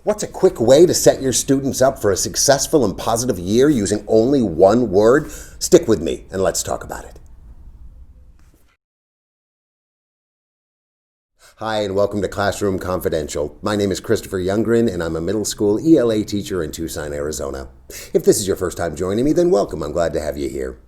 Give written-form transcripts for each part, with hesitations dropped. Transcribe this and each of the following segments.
What's a quick way to set your students up for a successful and positive year using only one word? Stick with me and let's talk about it. Hi, and welcome to Classroom Confidential. My name is Christopher Youngren, and I'm a middle school ELA teacher in Tucson, Arizona. If this is your first time joining me, then welcome. I'm glad to have you here.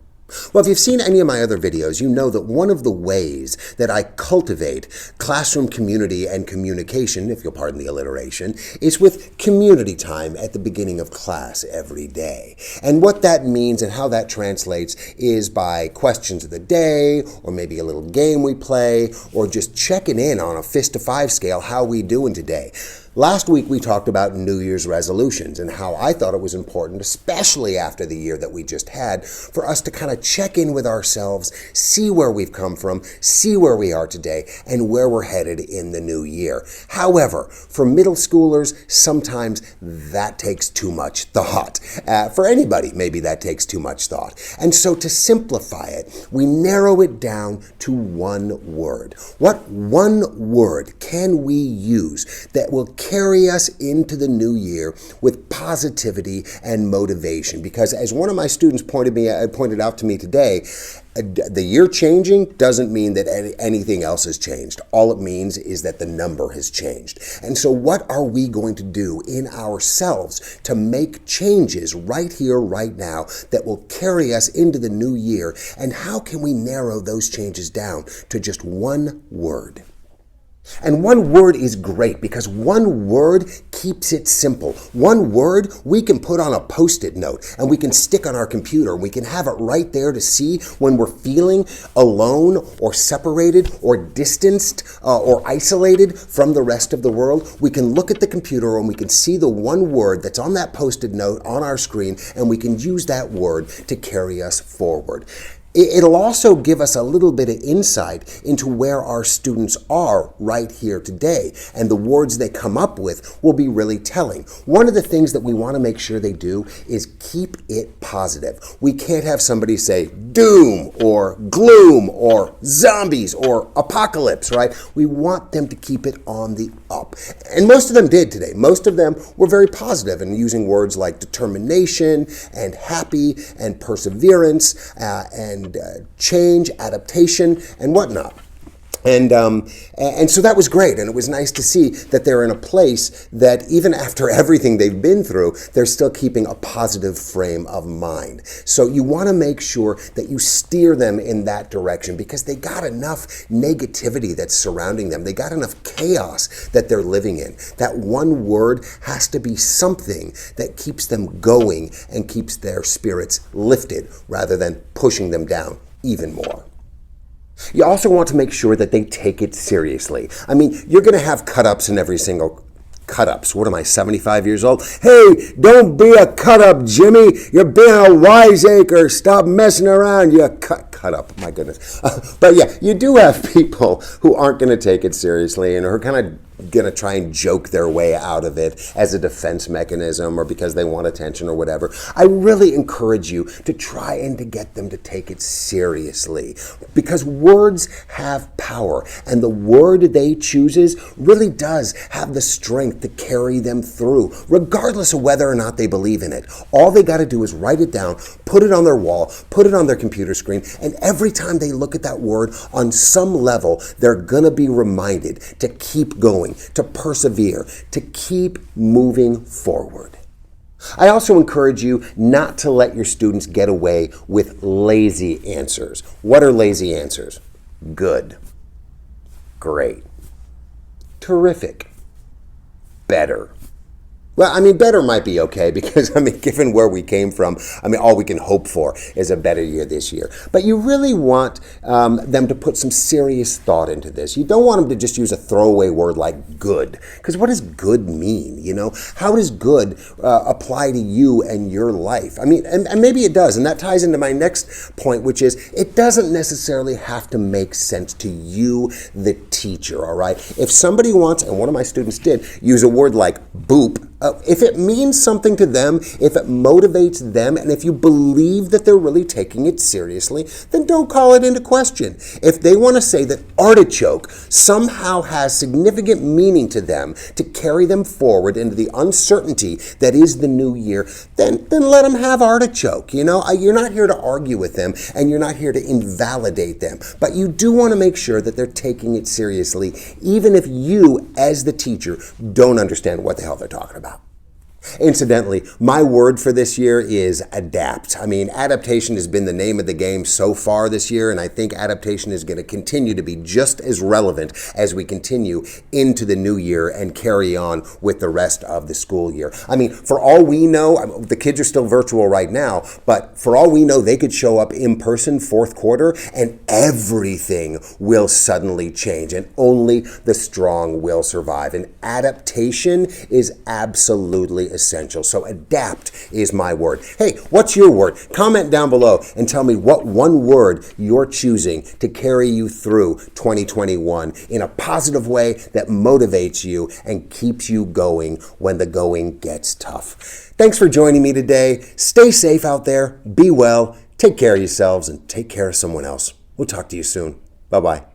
Well, if you've seen any of my other videos, you know that one of the ways that I cultivate classroom community and communication, if you'll pardon the alliteration, is with community time at the beginning of class every day. And what that means and how that translates is by questions of the day, or maybe a little game we play, or just checking in on a fist to five scale, how we doing today. Last week we talked about New Year's resolutions and how I thought it was important, especially after the year that we just had, for us to kind of check in with ourselves, see where we've come from, see where we are today, and where we're headed in the new year. However, for middle schoolers, sometimes that takes too much thought. For anybody, maybe that takes too much thought. And so to simplify it, we narrow it down to one word. What one word can we use that will carry us into the new year with positivity and motivation? Because as one of my students pointed out to me today, the year changing doesn't mean that anything else has changed. All it means is that the number has changed. And so what are we going to do in ourselves to make changes right here, right now, that will carry us into the new year? And how can we narrow those changes down to just one word? And one word is great because one word keeps it simple. One word we can put on a Post-it note and we can stick on our computer. We can have it right there to see when we're feeling alone or separated or distanced or isolated from the rest of the world. We can look at the computer and we can see the one word that's on that Post-it note on our screen, and we can use that word to carry us forward. It'll also give us a little bit of insight into where our students are right here today, and the words they come up with will be really telling. One of the things that we want to make sure they do is keep it positive. We can't have somebody say doom or gloom or zombies or apocalypse, right? We want them to keep it on the up. And most of them did today. Most of them were very positive and using words like determination and happy and perseverance and change, adaptation, and whatnot. And so that was great, and it was nice to see that they're in a place that even after everything they've been through, they're still keeping a positive frame of mind. So you want to make sure that you steer them in that direction because they got enough negativity that's surrounding them. They got enough chaos that they're living in. That one word has to be something that keeps them going and keeps their spirits lifted rather than pushing them down even more. You also want to make sure that they take it seriously. I mean, you're going to have cut-ups in every single cut-ups. What am I, 75 years old? Hey, don't be a cut-up, Jimmy. You're being a wiseacre. Stop messing around, you cut-up. My goodness. But yeah, you do have people who aren't going to take it seriously and are kind of going to try and joke their way out of it as a defense mechanism or because they want attention or whatever. I really encourage you to try and to get them to take it seriously because words have power, and the word they chooses really does have the strength to carry them through, regardless of whether or not they believe in it. All they got to do is write it down, put it on their wall, put it on their computer screen, and every time they look at that word on some level, they're going to be reminded to keep going, to persevere, to keep moving forward. I also encourage you not to let your students get away with lazy answers. What are lazy answers? Good, great, terrific, better. Well, I mean, better might be okay because, I mean, given where we came from, I mean, all we can hope for is a better year this year. But you really want them to put some serious thought into this. You don't want them to just use a throwaway word like good, because what does good mean, you know? How does good apply to you and your life? I mean, and maybe it does, and that ties into my next point, which is it doesn't necessarily have to make sense to you, the teacher, all right? If somebody wants, and one of my students did, use a word like boop, If it means something to them, if it motivates them, and if you believe that they're really taking it seriously, then don't call it into question. If they want to say that artichoke somehow has significant meaning to them to carry them forward into the uncertainty that is the new year, then let them have artichoke. You know, you're not here to argue with them, and you're not here to invalidate them. But you do want to make sure that they're taking it seriously, even if you, as the teacher, don't understand what the hell they're talking about. Incidentally, my word for this year is adapt. I mean, adaptation has been the name of the game so far this year, and I think adaptation is going to continue to be just as relevant as we continue into the new year and carry on with the rest of the school year. I mean, for all we know, the kids are still virtual right now, but for all we know, they could show up in person fourth quarter and everything will suddenly change, and only the strong will survive. And adaptation is absolutely essential. So adapt is my word. Hey, what's your word? Comment down below and tell me what one word you're choosing to carry you through 2021 in a positive way that motivates you and keeps you going when the going gets tough. Thanks for joining me today. Stay safe out there. Be well. Take care of yourselves and take care of someone else. We'll talk to you soon. Bye-bye.